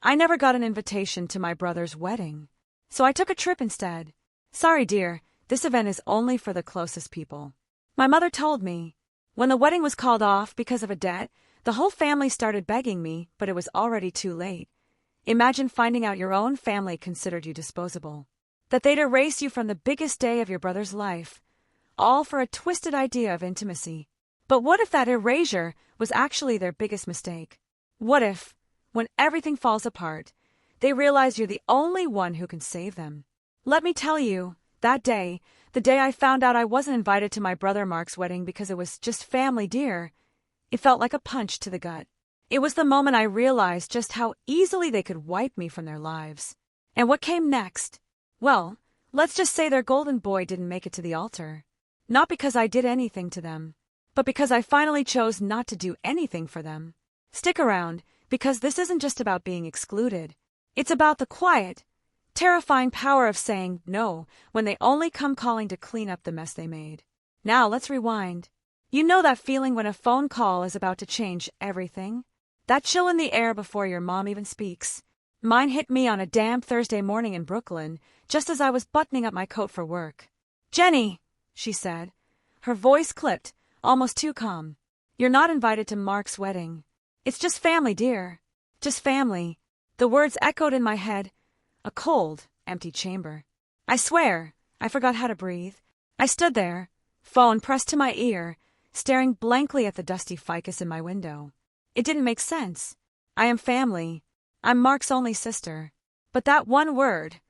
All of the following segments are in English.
I never got an invitation to my brother's wedding, so I took a trip instead. Sorry, dear, this event is only for the closest people. My mother told me. When the wedding was called off because of a debt, the whole family started begging me, but it was already too late. Imagine finding out your own family considered you disposable. That they'd erase you from the biggest day of your brother's life, all for a twisted idea of intimacy. But what if that erasure was actually their biggest mistake? What if, when everything falls apart, they realize you're the only one who can save them? Let me tell you, that day, the day I found out I wasn't invited to my brother Mark's wedding because it was just family, dear, it felt like a punch to the gut. It was the moment I realized just how easily they could wipe me from their lives. And what came next? Well, let's just say their golden boy didn't make it to the altar. Not because I did anything to them, but because I finally chose not to do anything for them. Stick around, because this isn't just about being excluded. It's about the quiet, terrifying power of saying no when they only come calling to clean up the mess they made. Now let's rewind. You know that feeling when a phone call is about to change everything? That chill in the air before your mom even speaks. Mine hit me on a damp Thursday morning in Brooklyn, just as I was buttoning up my coat for work. "Jenny," she said. Her voice clipped, almost too calm. "You're not invited to Mark's wedding. It's just family, dear. Just family." The words echoed in my head, a cold, empty chamber. I swear, I forgot how to breathe. I stood there, phone pressed to my ear, staring blankly at the dusty ficus in my window. It didn't make sense. I am family. I'm Mark's only sister. But that one word,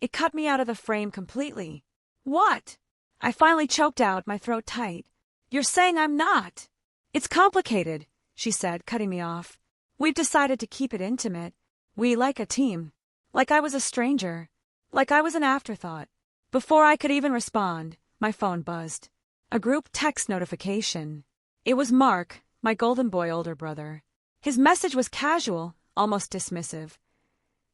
it cut me out of the frame completely. "What?" I finally choked out, my throat tight. "You're saying I'm not." "It's complicated," she said, cutting me off. "We've decided to keep it intimate. We like a team. Like I was a stranger. Like I was an afterthought." Before I could even respond, my phone buzzed. A group text notification. It was Mark, my golden boy older brother. His message was casual, almost dismissive.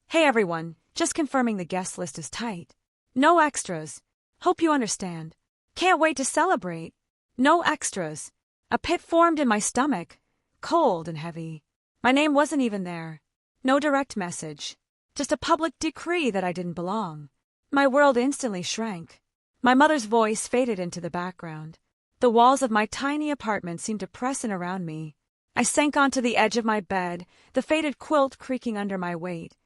"Hey everyone, just confirming the guest list is tight. No extras. Hope you understand. Can't wait to celebrate. No extras." A pit formed in my stomach, cold and heavy. My name wasn't even there. No direct message. Just a public decree that I didn't belong. My world instantly shrank. My mother's voice faded into the background. The walls of my tiny apartment seemed to press in around me. I sank onto the edge of my bed, the faded quilt creaking under my weight,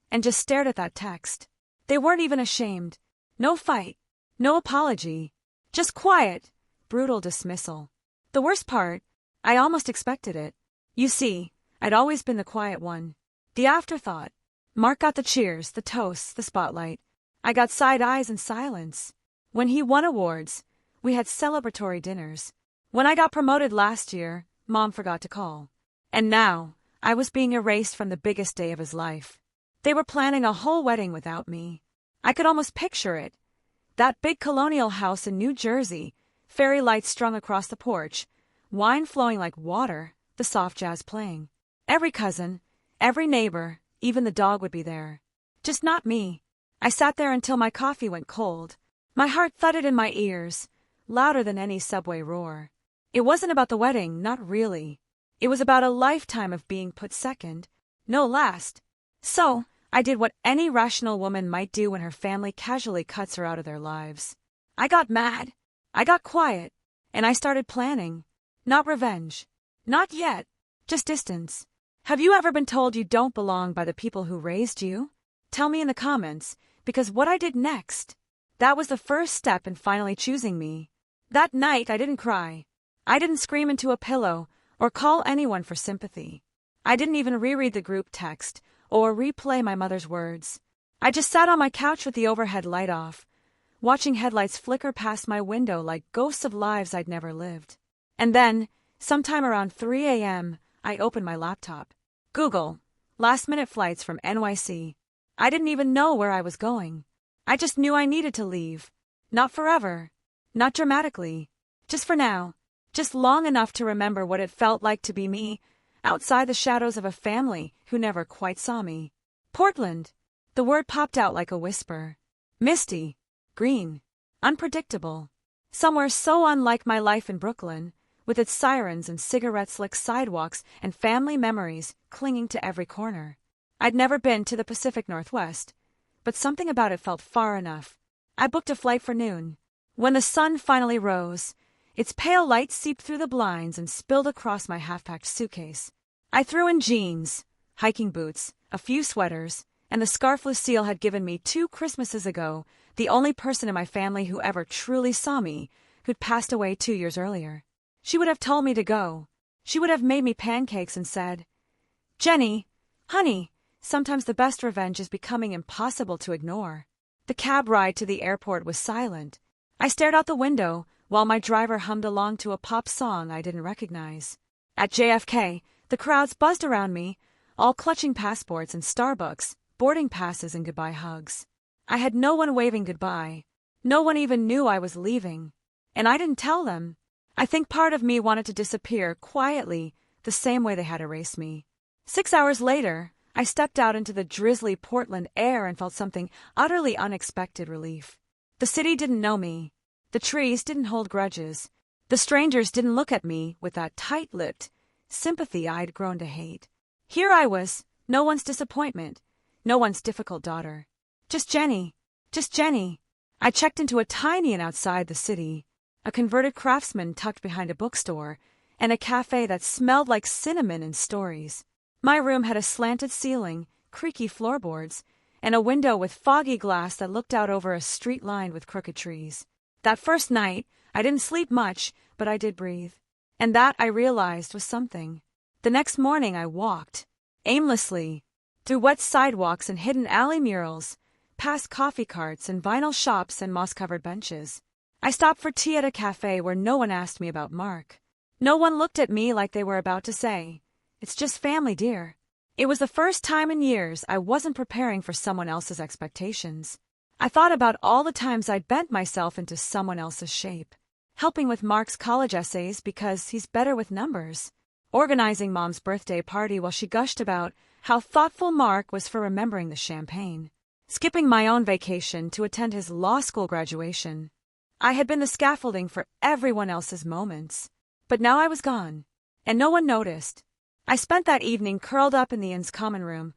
and just stared at that text. They weren't even ashamed. No fight. No apology. Just quiet, brutal dismissal. The worst part, I almost expected it. You see, I'd always been the quiet one. The afterthought. Mark got the cheers, the toasts, the spotlight. I got side eyes and silence. When he won awards, we had celebratory dinners. When I got promoted last year, Mom forgot to call. And now, I was being erased from the biggest day of his life. They were planning a whole wedding without me. I could almost picture it. That big colonial house in New Jersey, fairy lights strung across the porch, wine flowing like water, the soft jazz playing. Every cousin, every neighbor, even the dog would be there. Just not me. I sat there until my coffee went cold. My heart thudded in my ears, louder than any subway roar. It wasn't about the wedding, not really. It was about a lifetime of being put second, no last. So, I did what any rational woman might do when her family casually cuts her out of their lives. I got mad. I got quiet. And I started planning. Not revenge. Not yet. Just distance. Have you ever been told you don't belong by the people who raised you? Tell me in the comments, because what I did next, that was the first step in finally choosing me. That night I didn't cry. I didn't scream into a pillow or call anyone for sympathy. I didn't even reread the group text or replay my mother's words. I just sat on my couch with the overhead light off, watching headlights flicker past my window like ghosts of lives I'd never lived. And then, sometime around 3 a.m., I opened my laptop. Google, last-minute flights from NYC. I didn't even know where I was going. I just knew I needed to leave. Not forever. Not dramatically. Just for now. Just long enough to remember what it felt like to be me, outside the shadows of a family who never quite saw me. Portland. The word popped out like a whisper. Misty. Green. Unpredictable. Somewhere so unlike my life in Brooklyn, with its sirens and cigarette-slick sidewalks and family memories clinging to every corner. I'd never been to the Pacific Northwest, but something about it felt far enough. I booked a flight for noon. When the sun finally rose, its pale light seeped through the blinds and spilled across my half-packed suitcase. I threw in jeans, hiking boots, a few sweaters, and the scarf Lucille had given me 2 Christmases ago, the only person in my family who ever truly saw me, who'd passed away 2 years earlier. She would have told me to go. She would have made me pancakes and said, "Jenny, honey, sometimes the best revenge is becoming impossible to ignore." The cab ride to the airport was silent. I stared out the window while my driver hummed along to a pop song I didn't recognize. At JFK, the crowds buzzed around me, all clutching passports and Starbucks, boarding passes and goodbye hugs. I had no one waving goodbye. No one even knew I was leaving. And I didn't tell them. I think part of me wanted to disappear quietly, the same way they had erased me. 6 hours later, I stepped out into the drizzly Portland air and felt something utterly unexpected relief. The city didn't know me. The trees didn't hold grudges. The strangers didn't look at me with that tight-lipped sympathy I'd grown to hate. Here I was, no one's disappointment, no one's difficult daughter. Just Jenny. Just Jenny. I checked into a tiny inn outside the city, a converted craftsman tucked behind a bookstore, and a cafe that smelled like cinnamon and stories. My room had a slanted ceiling, creaky floorboards, and a window with foggy glass that looked out over a street lined with crooked trees. That first night, I didn't sleep much, but I did breathe. And that, I realized, was something. The next morning I walked, aimlessly, through wet sidewalks and hidden alley murals, past coffee carts and vinyl shops and moss-covered benches. I stopped for tea at a cafe where no one asked me about Mark. No one looked at me like they were about to say, "It's just family, dear." It was the first time in years I wasn't preparing for someone else's expectations. I thought about all the times I'd bent myself into someone else's shape. Helping with Mark's college essays because he's better with numbers. Organizing Mom's birthday party while she gushed about how thoughtful Mark was for remembering the champagne. Skipping my own vacation to attend his law school graduation. I had been the scaffolding for everyone else's moments. But now I was gone, and no one noticed. I spent that evening curled up in the inn's common room,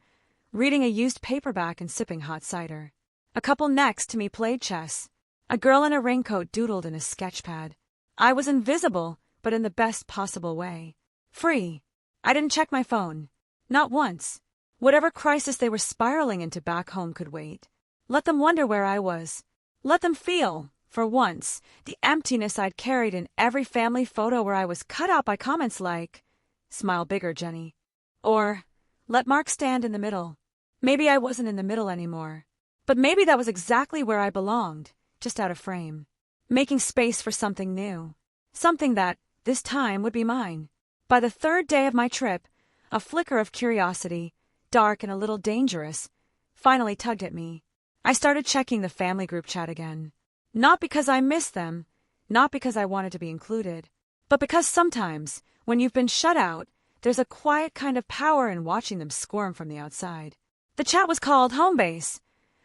reading a used paperback and sipping hot cider. A couple next to me played chess. A girl in a raincoat doodled in a sketchpad. I was invisible, but in the best possible way. Free. I didn't check my phone. Not once. Whatever crisis they were spiraling into back home could wait. Let them wonder where I was. Let them feel, for once, the emptiness I'd carried in every family photo where I was cut out by comments like, "Smile bigger, Jenny." Or, "Let Mark stand in the middle." Maybe I wasn't in the middle anymore. But maybe that was exactly where I belonged, just out of frame. Making space for something new. Something that, this time, would be mine. By the 3rd day of my trip, a flicker of curiosity, dark and a little dangerous, finally tugged at me. I started checking the family group chat again. Not because I missed them, not because I wanted to be included, but because sometimes, when you've been shut out, there's a quiet kind of power in watching them squirm from the outside. The chat was called Homebase,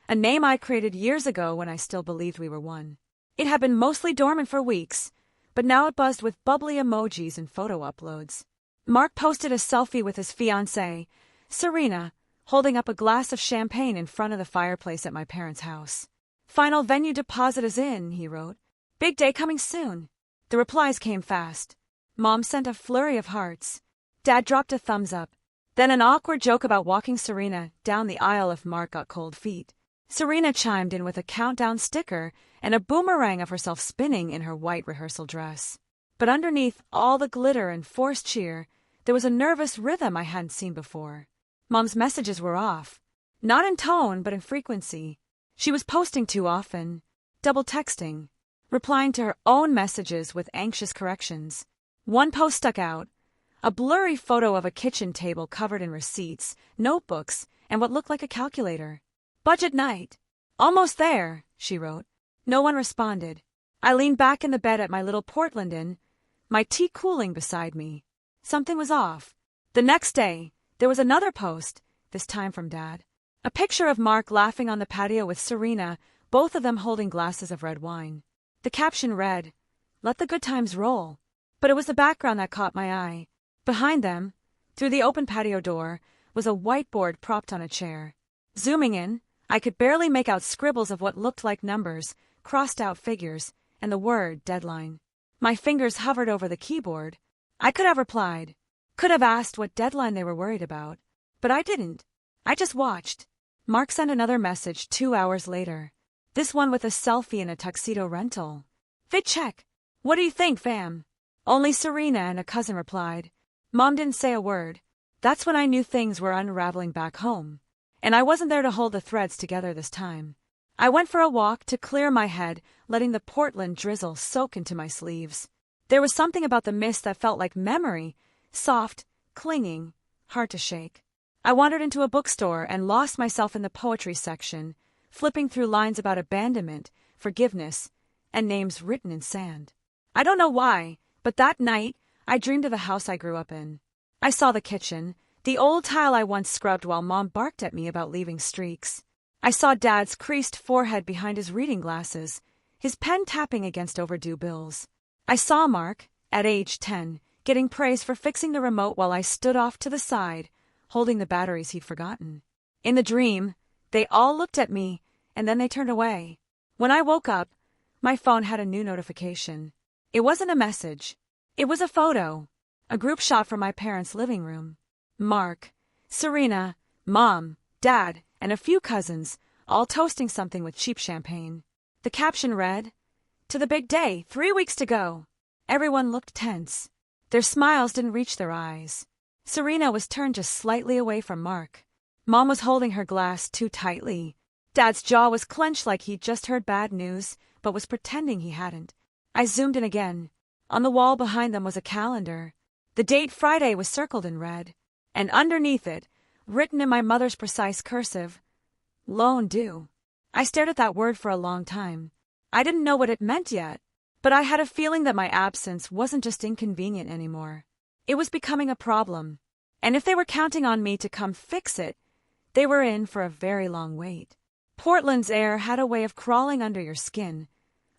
a name I created years ago when I still believed we were one. It had been mostly dormant for weeks, but now it buzzed with bubbly emojis and photo uploads. Mark posted a selfie with his fiancée, Serena, holding up a glass of champagne in front of the fireplace at my parents' house. "Final venue deposit is in," he wrote. "Big day coming soon." The replies came fast. Mom sent a flurry of hearts. Dad dropped a thumbs up. Then an awkward joke about walking Serena down the aisle if Mark got cold feet. Serena chimed in with a countdown sticker and a boomerang of herself spinning in her white rehearsal dress. But underneath all the glitter and forced cheer, there was a nervous rhythm I hadn't seen before. Mom's messages were off. Not in tone, but in frequency. She was posting too often, double texting, replying to her own messages with anxious corrections. One post stuck out, a blurry photo of a kitchen table covered in receipts, notebooks, and what looked like a calculator. "Budget night. Almost there," she wrote. No one responded. I leaned back in the bed at my little Portland inn, my tea cooling beside me. Something was off. The next day, there was another post, this time from Dad. A picture of Mark laughing on the patio with Serena, both of them holding glasses of red wine. The caption read, "Let the good times roll." But it was the background that caught my eye. Behind them, through the open patio door, was a whiteboard propped on a chair. Zooming in, I could barely make out scribbles of what looked like numbers, crossed-out figures, and the word deadline. My fingers hovered over the keyboard. I could have replied, could have asked what deadline they were worried about, but I didn't. I just watched. Mark sent another message 2 hours later. This one with a selfie in a tuxedo rental. Vid check. What do you think, fam? Only Serena and a cousin replied. Mom didn't say a word. That's when I knew things were unraveling back home. And I wasn't there to hold the threads together this time. I went for a walk to clear my head, letting the Portland drizzle soak into my sleeves. There was something about the mist that felt like memory, soft, clinging, hard to shake. I wandered into a bookstore and lost myself in the poetry section, flipping through lines about abandonment, forgiveness, and names written in sand. I don't know why, but that night, I dreamed of the house I grew up in. I saw the kitchen, the old tile I once scrubbed while Mom barked at me about leaving streaks. I saw Dad's creased forehead behind his reading glasses, his pen tapping against overdue bills. I saw Mark, at age 10, getting praise for fixing the remote while I stood off to the side, holding the batteries he'd forgotten. In the dream, they all looked at me, and then they turned away. When I woke up, my phone had a new notification. It wasn't a message. It was a photo, a group shot from my parents' living room. Mark, Serena, Mom, Dad, and a few cousins, all toasting something with cheap champagne. The caption read, "To the big day, 3 weeks to go." Everyone looked tense. Their smiles didn't reach their eyes. Serena was turned just slightly away from Mark. Mom was holding her glass too tightly. Dad's jaw was clenched like he'd just heard bad news, but was pretending he hadn't. I zoomed in again. On the wall behind them was a calendar. The date Friday was circled in red, and underneath it, written in my mother's precise cursive, loan due. I stared at that word for a long time. I didn't know what it meant yet, but I had a feeling that my absence wasn't just inconvenient anymore. It was becoming a problem, and if they were counting on me to come fix it, they were in for a very long wait. Portland's air had a way of crawling under your skin,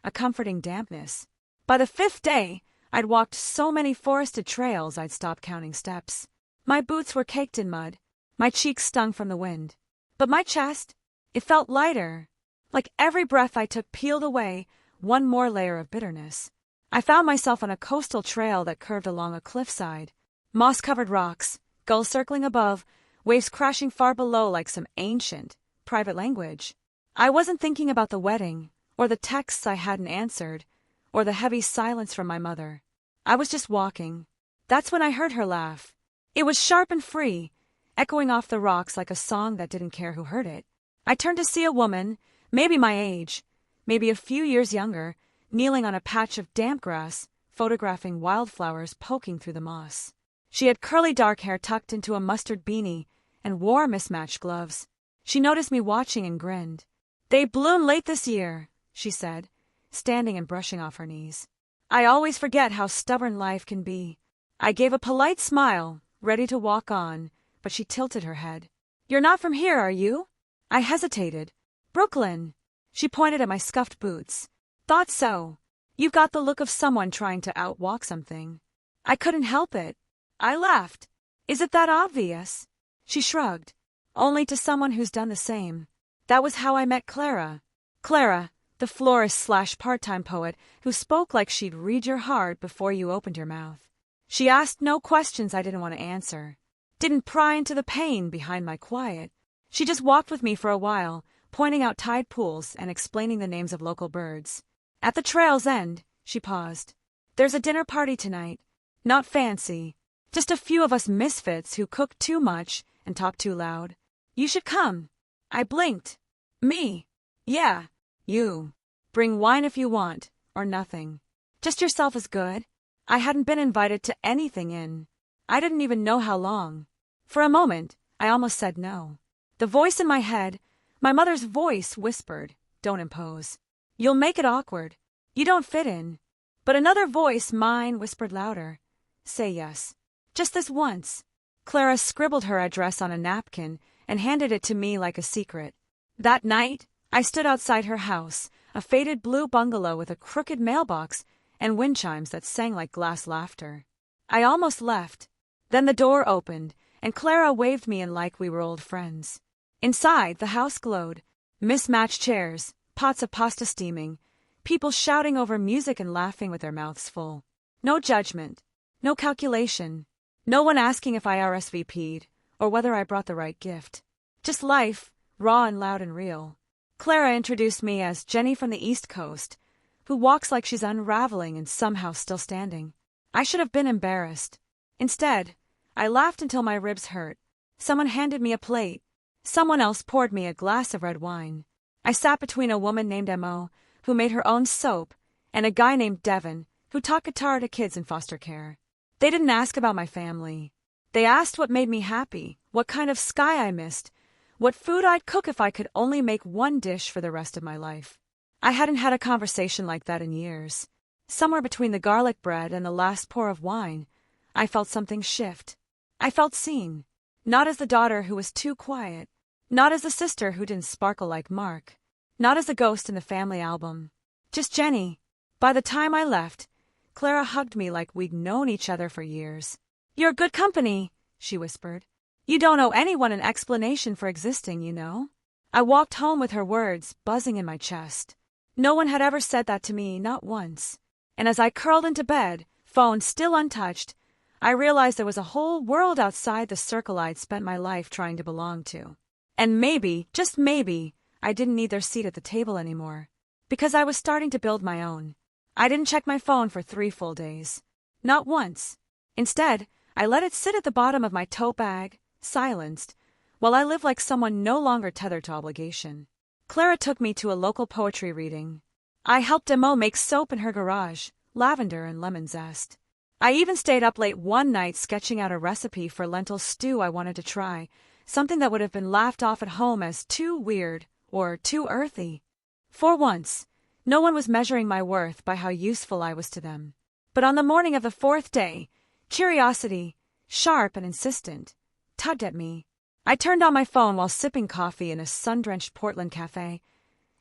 a comforting dampness. By the 5th day, I'd walked so many forested trails I'd stopped counting steps. My boots were caked in mud. My cheeks stung from the wind. But my chest, it felt lighter. Like every breath I took peeled away one more layer of bitterness. I found myself on a coastal trail that curved along a cliffside. Moss-covered rocks, gulls circling above, waves crashing far below like some ancient, private language. I wasn't thinking about the wedding, or the texts I hadn't answered, or the heavy silence from my mother. I was just walking. That's when I heard her laugh. It was sharp and free, echoing off the rocks like a song that didn't care who heard it. I turned to see a woman, maybe my age, maybe a few years younger, kneeling on a patch of damp grass, photographing wildflowers poking through the moss. She had curly dark hair tucked into a mustard beanie and wore mismatched gloves. She noticed me watching and grinned. "They bloom late this year," she said, standing and brushing off her knees. I always forget how stubborn life can be. I gave a polite smile, ready to walk on, but she tilted her head. "You're not from here, are you?" I hesitated. "Brooklyn." She pointed at my scuffed boots. "Thought so. You've got the look of someone trying to outwalk something." I couldn't help it. I laughed. "Is it that obvious?" She shrugged. "Only to someone who's done the same. That was how I met Clara. Clara, the florist/part-time poet who spoke like she'd read your heart before you opened your mouth. She asked no questions I didn't want to answer. Didn't pry into the pain behind my quiet. She just walked with me for a while, pointing out tide pools and explaining the names of local birds. At the trail's end, she paused. "There's a dinner party tonight. Not fancy. Just a few of us misfits who cook too much and talk too loud. You should come." I blinked. "Me? Yeah, you. Bring wine if you want, or nothing. Just yourself is good." I hadn't been invited to anything in. I didn't even know how long. For a moment, I almost said no. The voice in my head, my mother's voice, whispered, "Don't impose. You'll make it awkward. You don't fit in." But another voice, mine, whispered louder, "Say yes. Just this once." Clara scribbled her address on a napkin and handed it to me like a secret. That night, I stood outside her house, a faded blue bungalow with a crooked mailbox and wind chimes that sang like glass laughter. I almost left. Then the door opened, and Clara waved me in like we were old friends. Inside, the house glowed. Mismatched chairs, pots of pasta steaming, people shouting over music and laughing with their mouths full. No judgment, no calculation, no one asking if I RSVP'd or whether I brought the right gift. Just life, raw and loud and real. Clara introduced me as Jenny from the East Coast, who walks like she's unraveling and somehow still standing. I should have been embarrassed. Instead, I laughed until my ribs hurt. Someone handed me a plate. Someone else poured me a glass of red wine. I sat between a woman named Mo, who made her own soap, and a guy named Devin, who taught guitar to kids in foster care. They didn't ask about my family. They asked what made me happy, what kind of sky I missed, what food I'd cook if I could only make one dish for the rest of my life. I hadn't had a conversation like that in years. Somewhere between the garlic bread and the last pour of wine, I felt something shift. I felt seen. Not as the daughter who was too quiet. Not as the sister who didn't sparkle like Mark. Not as the ghost in the family album. Just Jenny. By the time I left, Clara hugged me like we'd known each other for years. "You're good company," she whispered. "You don't owe anyone an explanation for existing, you know." I walked home with her words buzzing in my chest. No one had ever said that to me, not once. And as I curled into bed, phone still untouched, I realized there was a whole world outside the circle I'd spent my life trying to belong to. And maybe, just maybe, I didn't need their seat at the table anymore. Because I was starting to build my own. I didn't check my phone for 3 full days. Not once. Instead, I let it sit at the bottom of my tote bag, silenced, while I lived like someone no longer tethered to obligation. Clara took me to a local poetry reading. I helped Mo make soap in her garage, lavender and lemon zest. I even stayed up late one night sketching out a recipe for lentil stew I wanted to try, something that would have been laughed off at home as too weird or too earthy. For once, no one was measuring my worth by how useful I was to them. But on the morning of the 4th day, curiosity, sharp and insistent, tugged at me. I turned on my phone while sipping coffee in a sun-drenched Portland cafe,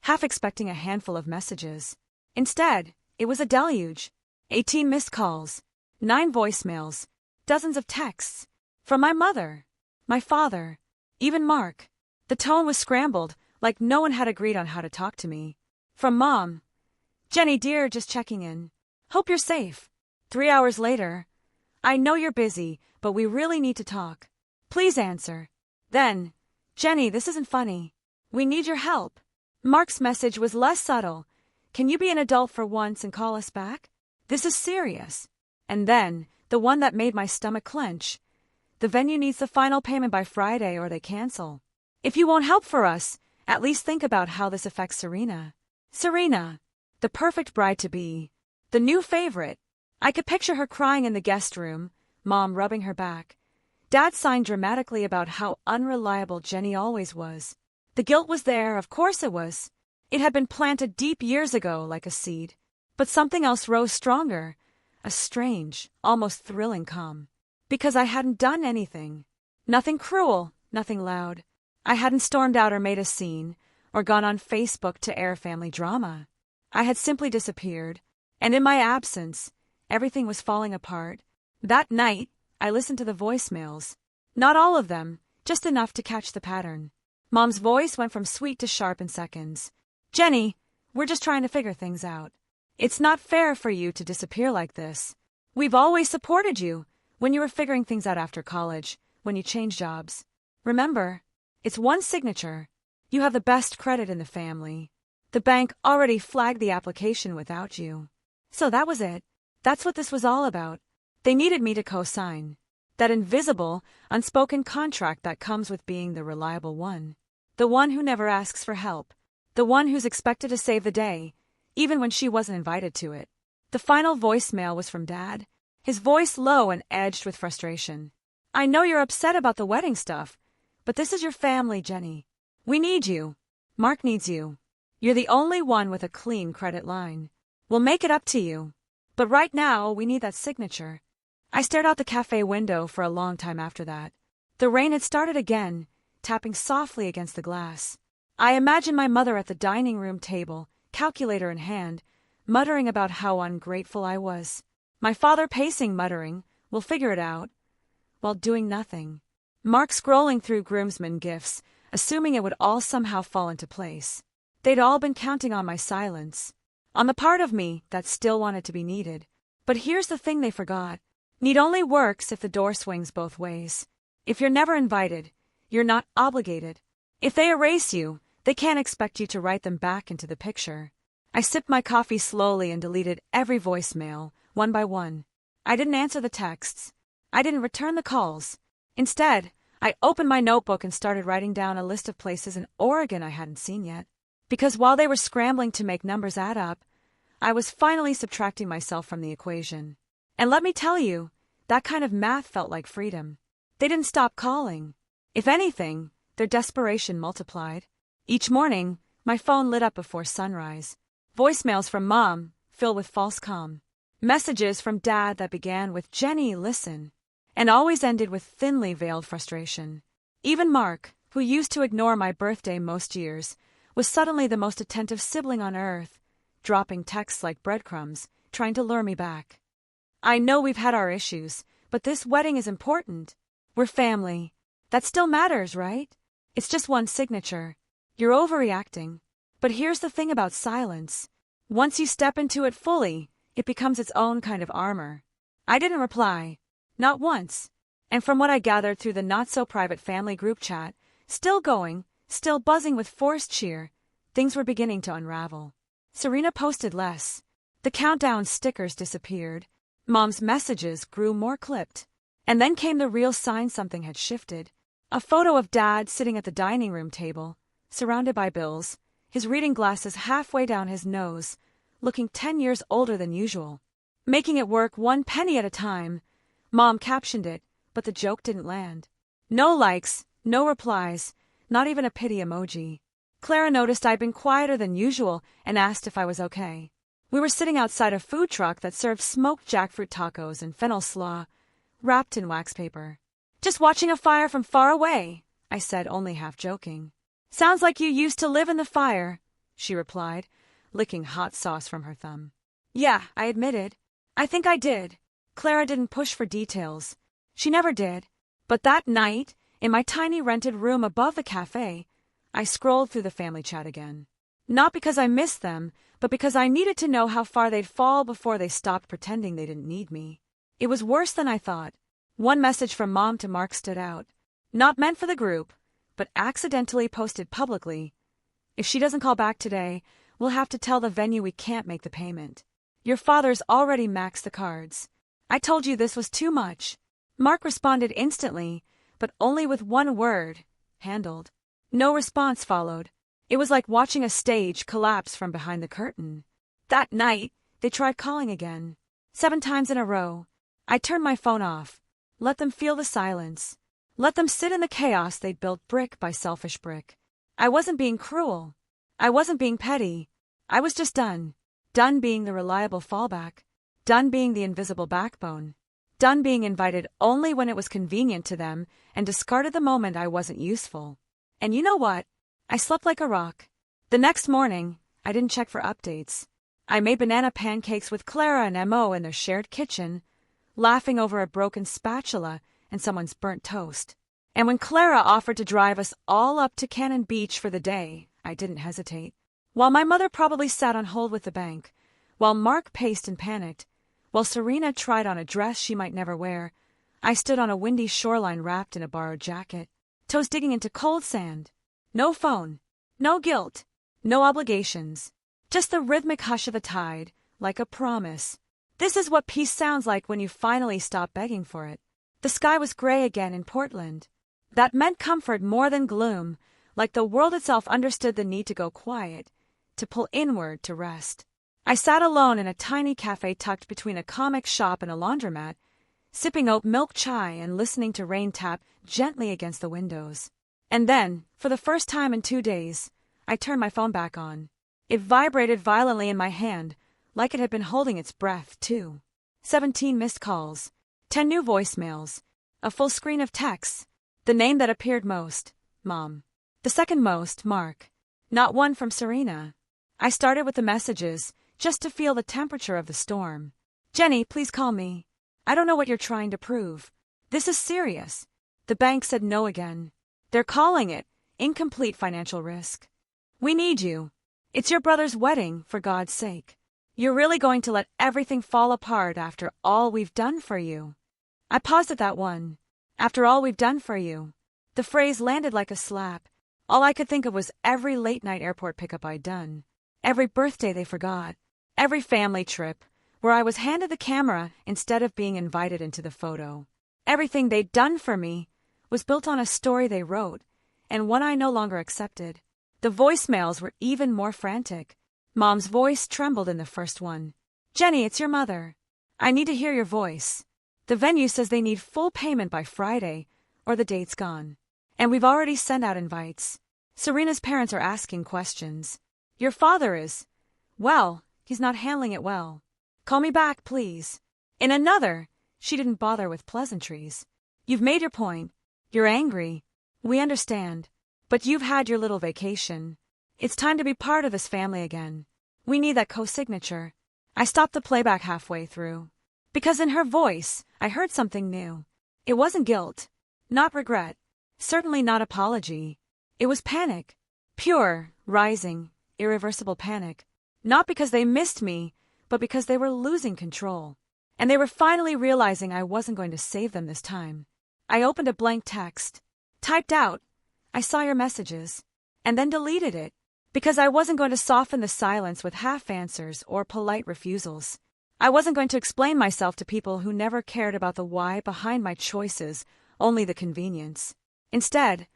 half expecting a handful of messages. Instead, it was a deluge. 18 missed calls, 9 voicemails, dozens of texts. From my mother, my father, even Mark. The tone was scrambled, like no one had agreed on how to talk to me. From Mom, "Jenny dear, just checking in. Hope you're safe." 3 hours later, "I know you're busy, but we really need to talk. Please answer." Then, "Jenny, this isn't funny. We need your help." Mark's message was less subtle. "Can you be an adult for once and call us back? This is serious." And then, the one that made my stomach clench. "The venue needs the final payment by Friday or they cancel. If you won't help for us, at least think about how this affects Serena." Serena, the perfect bride-to-be, the new favorite. I could picture her crying in the guest room, Mom rubbing her back. Dad signed dramatically about how unreliable Jenny always was. The guilt was there, of course it was. It had been planted deep years ago like a seed. But something else rose stronger, a strange, almost thrilling calm. Because I hadn't done anything. Nothing cruel, nothing loud. I hadn't stormed out or made a scene, or gone on Facebook to air family drama. I had simply disappeared, and in my absence, everything was falling apart. That night, I listened to the voicemails. Not all of them, just enough to catch the pattern. Mom's voice went from sweet to sharp in seconds. "Jenny, we're just trying to figure things out. It's not fair for you to disappear like this. We've always supported you when you were figuring things out after college, when you changed jobs. Remember, it's one signature. You have the best credit in the family. The bank already flagged the application without you." So that was it. That's what this was all about. They needed me to co-sign. That invisible, unspoken contract that comes with being the reliable one. The one who never asks for help. The one who's expected to save the day, even when she wasn't invited to it. The final voicemail was from Dad, his voice low and edged with frustration. "I know you're upset about the wedding stuff, but this is your family, Jenny. We need you. Mark needs you. You're the only one with a clean credit line. We'll make it up to you. But right now, we need that signature." I stared out the cafe window for a long time after that. The rain had started again, tapping softly against the glass. I imagined my mother at the dining room table, calculator in hand, muttering about how ungrateful I was. My father pacing, muttering, "We'll figure it out," while doing nothing. Mark scrolling through groomsmen gifts, assuming it would all somehow fall into place. They'd all been counting on my silence. On the part of me that still wanted to be needed. But here's the thing they forgot. Need only works if the door swings both ways. If you're never invited, you're not obligated. If they erase you, they can't expect you to write them back into the picture. I sipped my coffee slowly and deleted every voicemail, one by one. I didn't answer the texts. I didn't return the calls. Instead, I opened my notebook and started writing down a list of places in Oregon I hadn't seen yet. Because while they were scrambling to make numbers add up, I was finally subtracting myself from the equation. And let me tell you, that kind of math felt like freedom. They didn't stop calling. If anything, their desperation multiplied. Each morning, my phone lit up before sunrise. Voicemails from Mom, filled with false calm. Messages from Dad that began with "Jenny, listen," and always ended with thinly veiled frustration. Even Mark, who used to ignore my birthday most years, was suddenly the most attentive sibling on earth, dropping texts like breadcrumbs, trying to lure me back. I know we've had our issues, but this wedding is important. We're family. That still matters, right? It's just one signature. You're overreacting. But here's the thing about silence. Once you step into it fully, it becomes its own kind of armor. I didn't reply. Not once. And from what I gathered through the not-so-private family group chat, still going, still buzzing with forced cheer, things were beginning to unravel. Serena posted less. The countdown stickers disappeared. Mom's messages grew more clipped. And then came the real sign something had shifted. A photo of Dad sitting at the dining room table, surrounded by bills, his reading glasses halfway down his nose, looking 10 years older than usual. Making it work 1 penny at a time. Mom captioned it, but the joke didn't land. No likes, no replies, not even a pity emoji. Clara noticed I'd been quieter than usual and asked if I was okay. We were sitting outside a food truck that served smoked jackfruit tacos and fennel slaw, wrapped in wax paper. Just watching a fire from far away, I said, only half joking. Sounds like you used to live in the fire, she replied, licking hot sauce from her thumb. Yeah, I admitted. I think I did. Clara didn't push for details. She never did. But that night, in my tiny rented room above the cafe, I scrolled through the family chat again. Not because I missed them, but because I needed to know how far they'd fall before they stopped pretending they didn't need me. It was worse than I thought. One message from Mom to Mark stood out. Not meant for the group, but accidentally posted publicly. If she doesn't call back today, we'll have to tell the venue we can't make the payment. Your father's already maxed the cards. I told you this was too much. Mark responded instantly, but only with one word, handled. No response followed. It was like watching a stage collapse from behind the curtain. That night, they tried calling again. 7 times in a row. I turned my phone off. Let them feel the silence. Let them sit in the chaos they'd built brick by selfish brick. I wasn't being cruel. I wasn't being petty. I was just done. Done being the reliable fallback. Done being the invisible backbone. Done being invited only when it was convenient to them and discarded the moment I wasn't useful. And you know what? I slept like a rock. The next morning, I didn't check for updates. I made banana pancakes with Clara and Mo in their shared kitchen, laughing over a broken spatula and someone's burnt toast. And when Clara offered to drive us all up to Cannon Beach for the day, I didn't hesitate. While my mother probably sat on hold with the bank, while Mark paced and panicked, while Serena tried on a dress she might never wear, I stood on a windy shoreline wrapped in a borrowed jacket, toes digging into cold sand. No phone, no guilt, no obligations, just the rhythmic hush of the tide, like a promise. This is what peace sounds like when you finally stop begging for it. The sky was gray again in Portland. That meant comfort more than gloom, like the world itself understood the need to go quiet, to pull inward to rest. I sat alone in a tiny cafe tucked between a comic shop and a laundromat, sipping oat milk chai and listening to rain tap gently against the windows. And then, for the first time in 2 days, I turned my phone back on. It vibrated violently in my hand, like it had been holding its breath, too. 17 missed calls, 10 new voicemails, a full screen of texts. The name that appeared most, Mom. The second most, Mark. Not one from Serena. I started with the messages, just to feel the temperature of the storm. Jenny, please call me. I don't know what you're trying to prove. This is serious. The bank said no again. They're calling it incomplete financial risk. We need you. It's your brother's wedding, for God's sake. You're really going to let everything fall apart after all we've done for you? I paused at that one. After all we've done for you. The phrase landed like a slap. All I could think of was every late-night airport pickup I'd done. Every birthday they forgot. Every family trip, where I was handed the camera instead of being invited into the photo. Everything they'd done for me was built on a story they wrote, and one I no longer accepted. The voicemails were even more frantic. Mom's voice trembled in the first one. "Jenny, it's your mother. I need to hear your voice. The venue says they need full payment by Friday, or the date's gone. And we've already sent out invites. Serena's parents are asking questions. Your father is, well, he's not handling it well. Call me back, please." In another, she didn't bother with pleasantries. "You've made your point. You're angry. We understand. But you've had your little vacation. It's time to be part of this family again. We need that co-signature." I stopped the playback halfway through. Because in her voice, I heard something new. It wasn't guilt. Not regret. Certainly not apology. It was panic. Pure, rising, irreversible panic. Not because they missed me, but because they were losing control. And they were finally realizing I wasn't going to save them this time. I opened a blank text. Typed out, "I saw your messages," and then deleted it, because I wasn't going to soften the silence with half answers or polite refusals. I wasn't going to explain myself to people who never cared about the why behind my choices, only the convenience. Instead,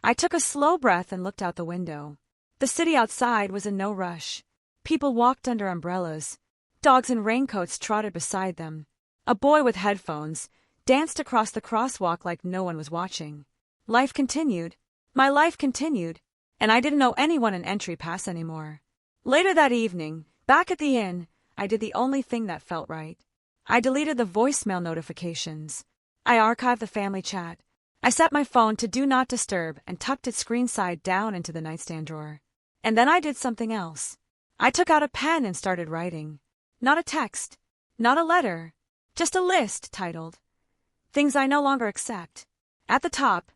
I took a slow breath and looked out the window. The city outside was in no rush. People walked under umbrellas. Dogs in raincoats trotted beside them. A boy with headphones danced across the crosswalk like no one was watching. Life continued. My life continued, and I didn't owe anyone an entry pass anymore. Later that evening, back at the inn, I did the only thing that felt right. I deleted the voicemail notifications. I archived the family chat. I set my phone to Do Not Disturb and tucked its screen side down into the nightstand drawer. And then I did something else. I took out a pen and started writing. Not a text, not a letter, just a list titled, "Things I No Longer Accept." At the top,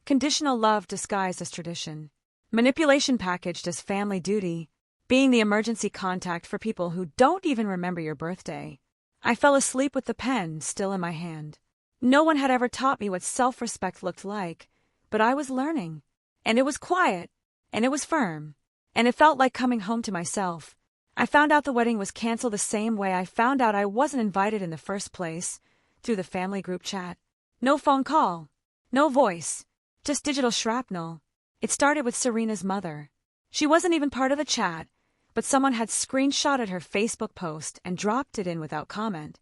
conditional love disguised as tradition. Manipulation packaged as family duty. Being the emergency contact for people who don't even remember your birthday. I fell asleep with the pen still in my hand. No one had ever taught me what self-respect looked like, but I was learning. And it was quiet, and it was firm, and it felt like coming home to myself. I found out the wedding was canceled the same way I found out I wasn't invited in the first place, through the family group chat. No phone call, no voice, just digital shrapnel. It started with Serena's mother. She wasn't even part of the chat, but someone had screenshotted her Facebook post and dropped it in without comment.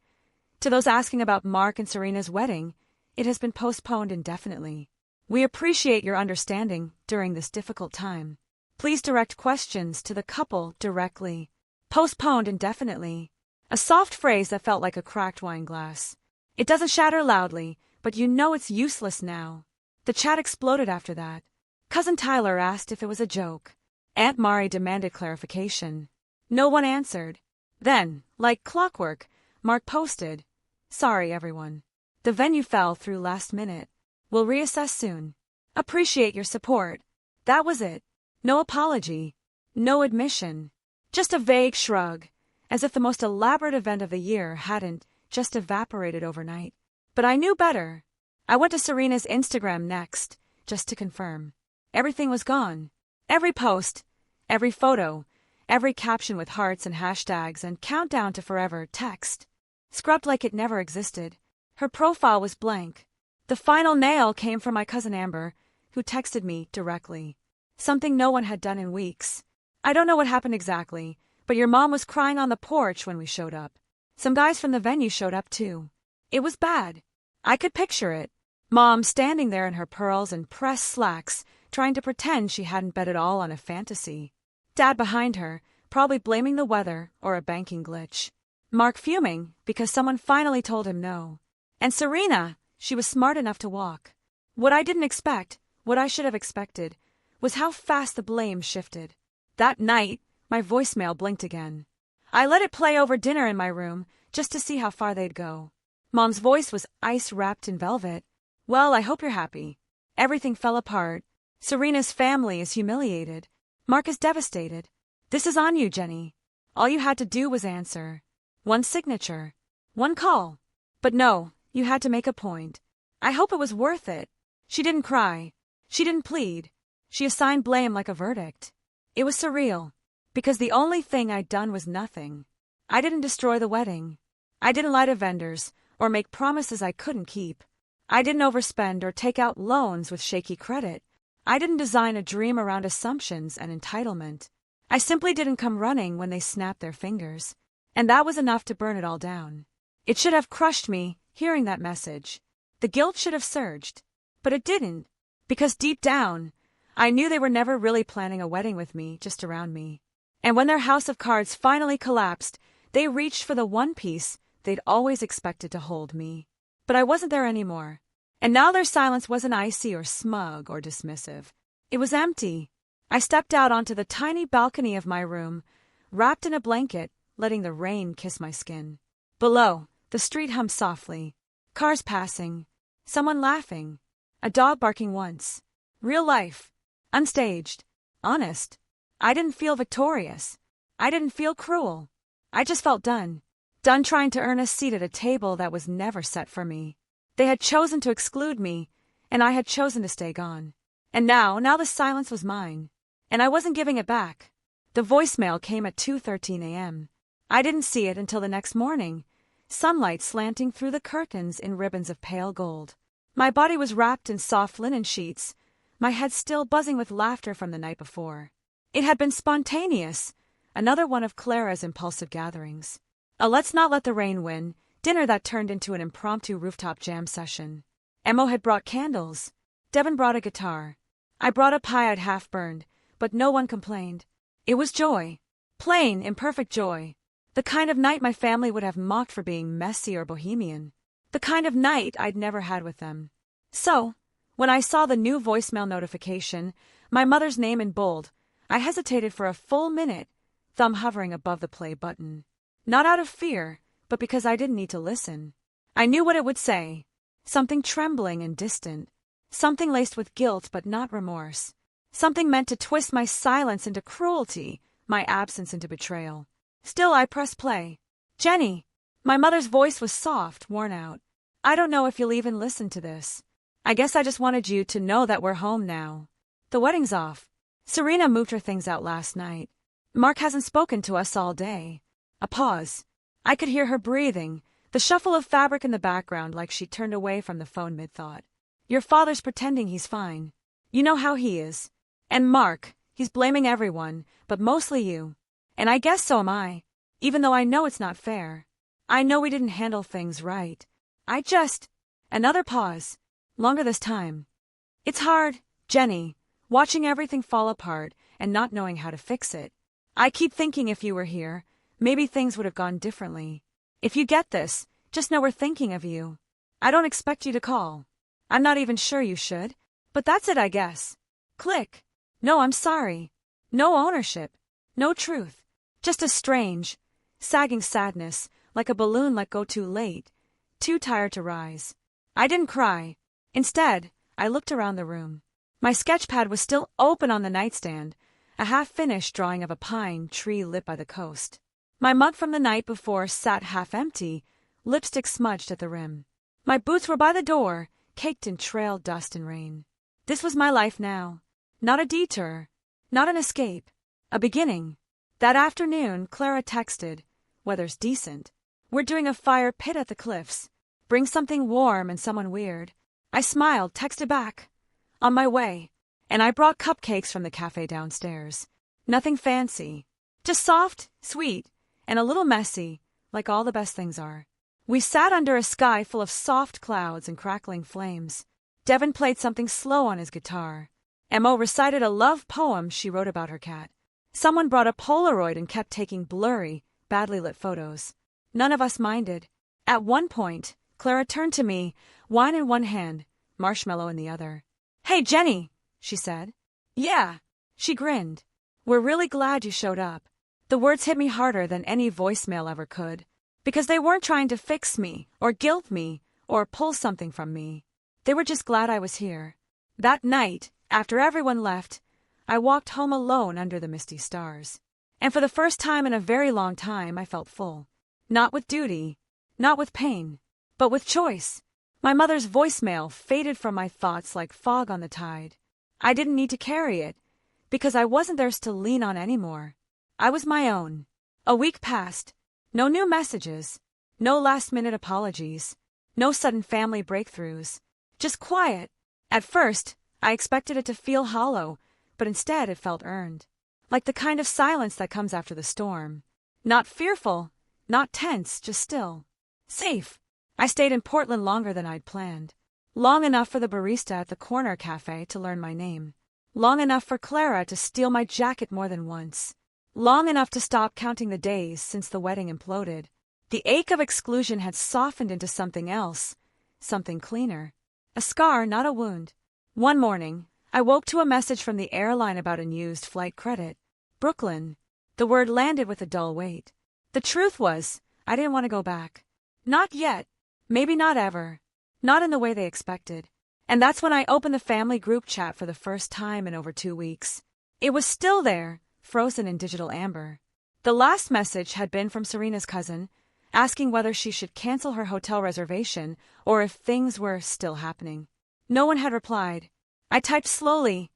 To those asking about Mark and Serena's wedding, it has been postponed indefinitely. We appreciate your understanding during this difficult time. Please direct questions to the couple directly. Postponed indefinitely. A soft phrase that felt like a cracked wine glass. It doesn't shatter loudly, but you know it's useless now. The chat exploded after that. Cousin Tyler asked if it was a joke. Aunt Mari demanded clarification. No one answered. Then, like clockwork, Mark posted, "Sorry, everyone. The venue fell through last minute. We'll reassess soon. Appreciate your support." That was it. No apology. No admission. Just a vague shrug, as if the most elaborate event of the year hadn't just evaporated overnight. But I knew better. I went to Serena's Instagram next, just to confirm. Everything was gone. Every post, every photo, every caption with hearts and hashtags and countdown to forever text. Scrubbed like it never existed. Her profile was blank. The final nail came from my cousin Amber, who texted me directly. Something no one had done in weeks. "I don't know what happened exactly, but your mom was crying on the porch when we showed up. Some guys from the venue showed up too. It was bad. I could picture it. Mom standing there in her pearls and pressed slacks, trying to pretend she hadn't bet it all on a fantasy. Dad behind her, probably blaming the weather or a banking glitch. Mark fuming because someone finally told him no. And Serena, she was smart enough to walk. What I didn't expect, what I should have expected, was how fast the blame shifted. That night, my voicemail blinked again. I let it play over dinner in my room, just to see how far they'd go. Mom's voice was ice-wrapped in velvet. Well, I hope you're happy. Everything fell apart. Serena's family is humiliated. Mark is devastated. This is on you, Jenny. All you had to do was answer. One signature. One call. But no, you had to make a point. I hope it was worth it. She didn't cry. She didn't plead. She assigned blame like a verdict. It was surreal, because the only thing I'd done was nothing. I didn't destroy the wedding. I didn't lie to vendors or make promises I couldn't keep. I didn't overspend or take out loans with shaky credit. I didn't design a dream around assumptions and entitlement. I simply didn't come running when they snapped their fingers. And that was enough to burn it all down. It should have crushed me, hearing that message. The guilt should have surged. But it didn't. Because deep down, I knew they were never really planning a wedding with me, just around me. And when their house of cards finally collapsed, they reached for the one piece they'd always expected to hold me. But I wasn't there anymore. And now their silence wasn't icy or smug or dismissive. It was empty. I stepped out onto the tiny balcony of my room, wrapped in a blanket, letting the rain kiss my skin. Below, the street hummed softly. Cars passing. Someone laughing. A dog barking once. Real life. Unstaged. Honest. I didn't feel victorious. I didn't feel cruel. I just felt done. Done trying to earn a seat at a table that was never set for me. They had chosen to exclude me, and I had chosen to stay gone. And now the silence was mine. And I wasn't giving it back. The voicemail came at 2:13 a.m. I didn't see it until the next morning, sunlight slanting through the curtains in ribbons of pale gold. My body was wrapped in soft linen sheets, my head still buzzing with laughter from the night before. It had been spontaneous, another one of Clara's impulsive gatherings. A let's not let the rain win, dinner that turned into an impromptu rooftop jam session. Emo had brought candles. Devin brought a guitar. I brought a pie I'd half burned, but no one complained. It was joy. Plain, imperfect joy. The kind of night my family would have mocked for being messy or bohemian. The kind of night I'd never had with them. So, when I saw the new voicemail notification, my mother's name in bold, I hesitated for a full minute, thumb hovering above the play button. Not out of fear, but because I didn't need to listen. I knew what it would say. Something trembling and distant. Something laced with guilt but not remorse. Something meant to twist my silence into cruelty, my absence into betrayal. Still, I pressed play. Jenny! My mother's voice was soft, worn out. I don't know if you'll even listen to this. I guess I just wanted you to know that we're home now. The wedding's off. Serena moved her things out last night. Mark hasn't spoken to us all day. A pause. I could hear her breathing, the shuffle of fabric in the background like she turned away from the phone mid-thought. Your father's pretending he's fine. You know how he is. And Mark, he's blaming everyone, but mostly you. And I guess so am I, even though I know it's not fair. I know we didn't handle things right. Another pause. Longer this time. It's hard, Jenny, watching everything fall apart and not knowing how to fix it. I keep thinking if you were here, maybe things would have gone differently. If you get this, just know we're thinking of you. I don't expect you to call. I'm not even sure you should, but that's it, I guess. Click. No, I'm sorry. No ownership. No truth. Just a strange, sagging sadness, like a balloon let go too late, too tired to rise. I didn't cry. Instead, I looked around the room. My sketchpad was still open on the nightstand, a half-finished drawing of a pine tree lit by the coast. My mug from the night before sat half-empty, lipstick smudged at the rim. My boots were by the door, caked in trail dust and rain. This was my life now. Not a detour. Not an escape. A beginning. That afternoon, Clara texted, "Weather's decent. We're doing a fire pit at the cliffs. Bring something warm and someone weird." I smiled, texted back. "On my way." And I brought cupcakes from the cafe downstairs. Nothing fancy. Just soft, sweet, and a little messy, like all the best things are. We sat under a sky full of soft clouds and crackling flames. Devin played something slow on his guitar. Emo recited a love poem she wrote about her cat. Someone brought a Polaroid and kept taking blurry, badly lit photos. None of us minded. At one point, Clara turned to me, wine in one hand, marshmallow in the other. "Hey, Jenny," she said. "Yeah." She grinned. "We're really glad you showed up." The words hit me harder than any voicemail ever could, because they weren't trying to fix me, or guilt me, or pull something from me. They were just glad I was here. That night, after everyone left, I walked home alone under the misty stars. And for the first time in a very long time, I felt full. Not with duty, not with pain, but with choice. My mother's voicemail faded from my thoughts like fog on the tide. I didn't need to carry it, because I wasn't theirs to lean on anymore. I was my own. A week passed. No new messages. No last-minute apologies. No sudden family breakthroughs. Just quiet. At first, I expected it to feel hollow, but instead it felt earned. Like the kind of silence that comes after the storm. Not fearful, not tense, just still. Safe. I stayed in Portland longer than I'd planned. Long enough for the barista at the corner cafe to learn my name. Long enough for Clara to steal my jacket more than once. Long enough to stop counting the days since the wedding imploded. The ache of exclusion had softened into something else, something cleaner. A scar, not a wound. One morning, I woke to a message from the airline about unused flight credit. Brooklyn. The word landed with a dull weight. The truth was, I didn't want to go back. Not yet. Maybe not ever. Not in the way they expected. And that's when I opened the family group chat for the first time in over 2 weeks. It was still there, frozen in digital amber. The last message had been from Serena's cousin, asking whether she should cancel her hotel reservation or if things were still happening. No one had replied. I typed slowly,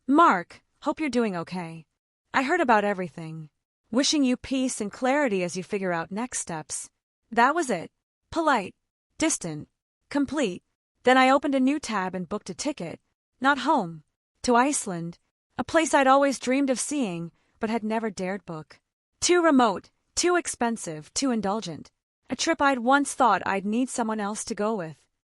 "Mark, hope you're doing okay. I heard about everything. Wishing you peace and clarity as you figure out next steps." That was it. Polite. Distant. Complete. Then I opened a new tab and booked a ticket. Not home. To Iceland. A place I'd always dreamed of seeing, but had never dared book. Too remote. Too expensive. Too indulgent. A trip I'd once thought I'd need someone else to go with.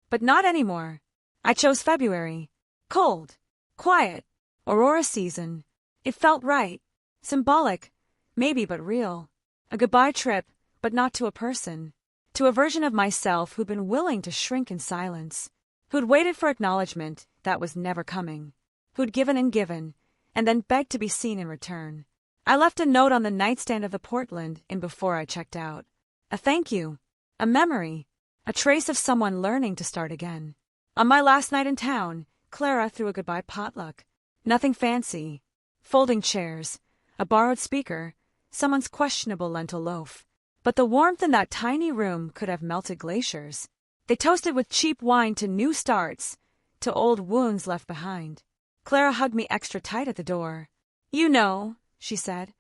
But not anymore. I chose February. Cold. Quiet. Aurora season. It felt right. Symbolic. Maybe, but real. A goodbye trip, but not to a person. To a version of myself who'd been willing to shrink in silence. Who'd waited for acknowledgement that was never coming. Who'd given, and then begged to be seen in return. I left a note on the nightstand of the Portland Inn before I checked out. A thank you. A memory. A trace of someone learning to start again. On my last night in town, Clara threw a goodbye potluck. Nothing fancy. Folding chairs. A borrowed speaker. Someone's questionable lentil loaf. But the warmth in that tiny room could have melted glaciers. They toasted with cheap wine to new starts, to old wounds left behind. Clara hugged me extra tight at the door. "You know," she said.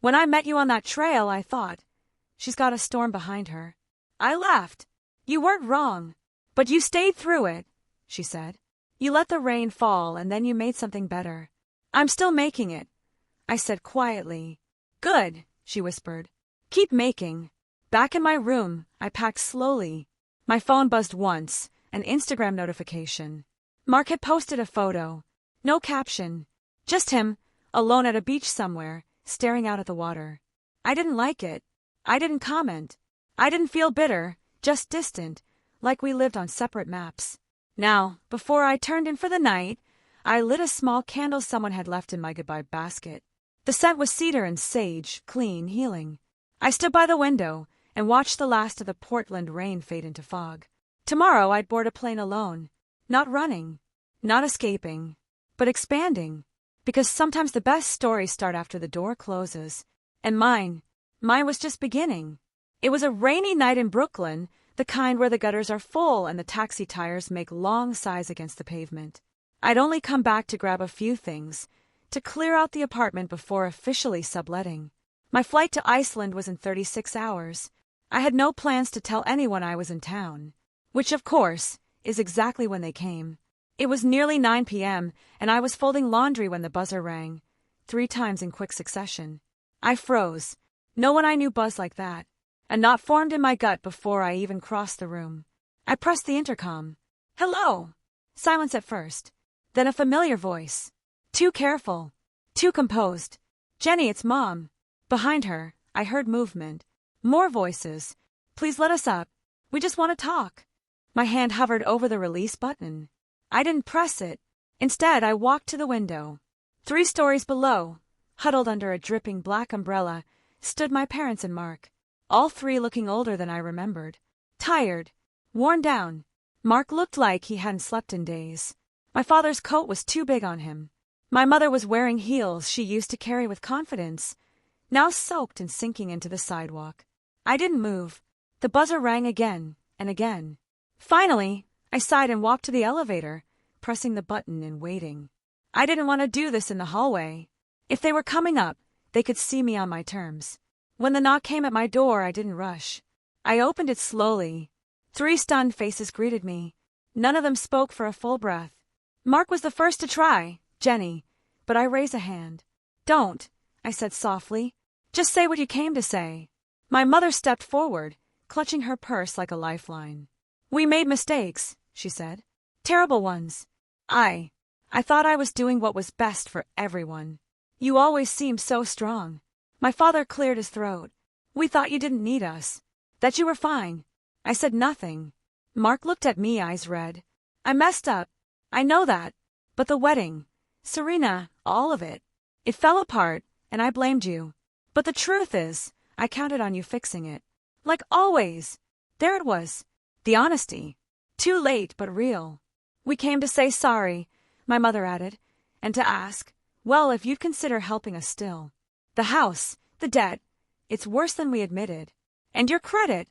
"When I met you on that trail, I thought, she's got a storm behind her." I laughed. "You weren't wrong. But you stayed through it," she said. "You let the rain fall and then you made something better." "I'm still making it," I said quietly. "Good," she whispered. "Keep making." Back in my room, I packed slowly. My phone buzzed once, an Instagram notification. Mark had posted a photo. No caption. Just him, alone at a beach somewhere, staring out at the water. I didn't like it. I didn't comment. I didn't feel bitter, just distant, like we lived on separate maps. Now, before I turned in for the night, I lit a small candle someone had left in my goodbye basket. The scent was cedar and sage, clean, healing. I stood by the window and watched the last of the Portland rain fade into fog. Tomorrow I'd board a plane alone. Not running. Not escaping. But expanding. Because sometimes the best stories start after the door closes. And mine was just beginning. It was a rainy night in Brooklyn, the kind where the gutters are full and the taxi tires make long sighs against the pavement. I'd only come back to grab a few things, to clear out the apartment before officially subletting. My flight to Iceland was in 36 hours. I had no plans to tell anyone I was in town. Which, of course, is exactly when they came. It was nearly 9 p.m., and I was folding laundry when the buzzer rang, 3 times in quick succession. I froze. No one I knew buzzed like that. A knot formed in my gut before I even crossed the room. I pressed the intercom. "Hello!" Silence at first. Then a familiar voice. Too careful. Too composed. "Jenny, it's Mom." Behind her, I heard movement. More voices. "Please let us up. We just want to talk." My hand hovered over the release button. I didn't press it. Instead, I walked to the window. 3 stories below, huddled under a dripping black umbrella, stood my parents and Mark. All 3 looking older than I remembered. Tired. Worn down. Mark looked like he hadn't slept in days. My father's coat was too big on him. My mother was wearing heels she used to carry with confidence, now soaked and sinking into the sidewalk. I didn't move. The buzzer rang again and again. Finally, I sighed and walked to the elevator, pressing the button and waiting. I didn't want to do this in the hallway. If they were coming up, they could see me on my terms. When the knock came at my door, I didn't rush. I opened it slowly. 3 stunned faces greeted me. None of them spoke for a full breath. Mark was the first to try, Jenny, but I raised a hand. Don't, I said softly. Just say what you came to say. My mother stepped forward, clutching her purse like a lifeline. We made mistakes, she said. Terrible ones. I thought I was doing what was best for everyone. You always seemed so strong. My father cleared his throat. We thought you didn't need us. That you were fine. I said nothing. Mark looked at me, eyes red. I messed up. I know that. But the wedding, Serena, all of it. It fell apart, and I blamed you. But the truth is, I counted on you fixing it. Like always. There it was. The honesty. Too late, but real. We came to say sorry, my mother added, and to ask, well, if you'd consider helping us still. The house, the debt, it's worse than we admitted. And your credit.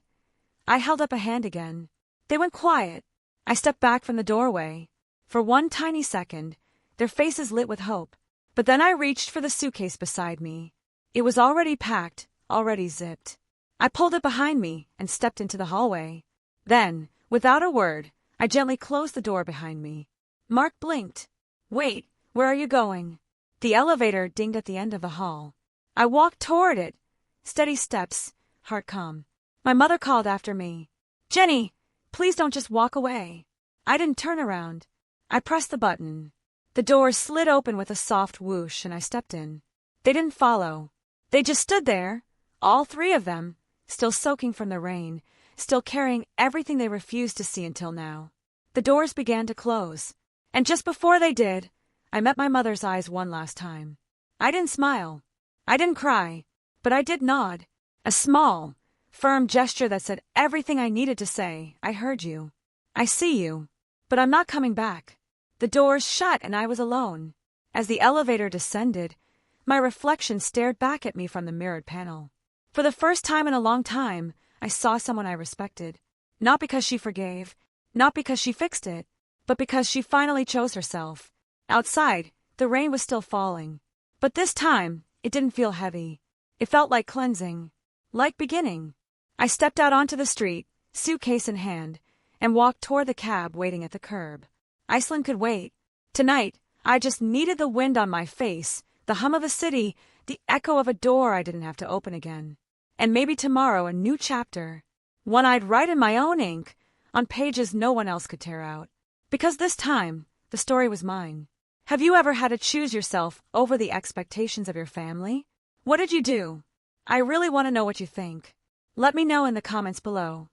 I held up a hand again. They went quiet. I stepped back from the doorway. For one tiny second, their faces lit with hope. But then I reached for the suitcase beside me. It was already packed, already zipped. I pulled it behind me and stepped into the hallway. Then, without a word, I gently closed the door behind me. Mark blinked. Wait, where are you going? The elevator dinged at the end of the hall. I walked toward it. Steady steps, heart calm. My mother called after me. Jenny, please don't just walk away. I didn't turn around. I pressed the button. The doors slid open with a soft whoosh and I stepped in. They didn't follow. They just stood there, all 3 of them, still soaking from the rain, still carrying everything they refused to see until now. The doors began to close. And just before they did, I met my mother's eyes one last time. I didn't smile. I didn't cry. But I did nod. A small, firm gesture that said everything I needed to say. I heard you. I see you. But I'm not coming back. The doors shut and I was alone. As the elevator descended, my reflection stared back at me from the mirrored panel. For the first time in a long time, I saw someone I respected. Not because she forgave, not because she fixed it, but because she finally chose herself. Outside, the rain was still falling. But this time, it didn't feel heavy. It felt like cleansing, like beginning. I stepped out onto the street, suitcase in hand, and walked toward the cab waiting at the curb. Iceland could wait. Tonight, I just needed the wind on my face, the hum of a city, the echo of a door I didn't have to open again. And maybe tomorrow a new chapter, one I'd write in my own ink, on pages no one else could tear out. Because this time, the story was mine. Have you ever had to choose yourself over the expectations of your family? What did you do? I really want to know what you think. Let me know in the comments below.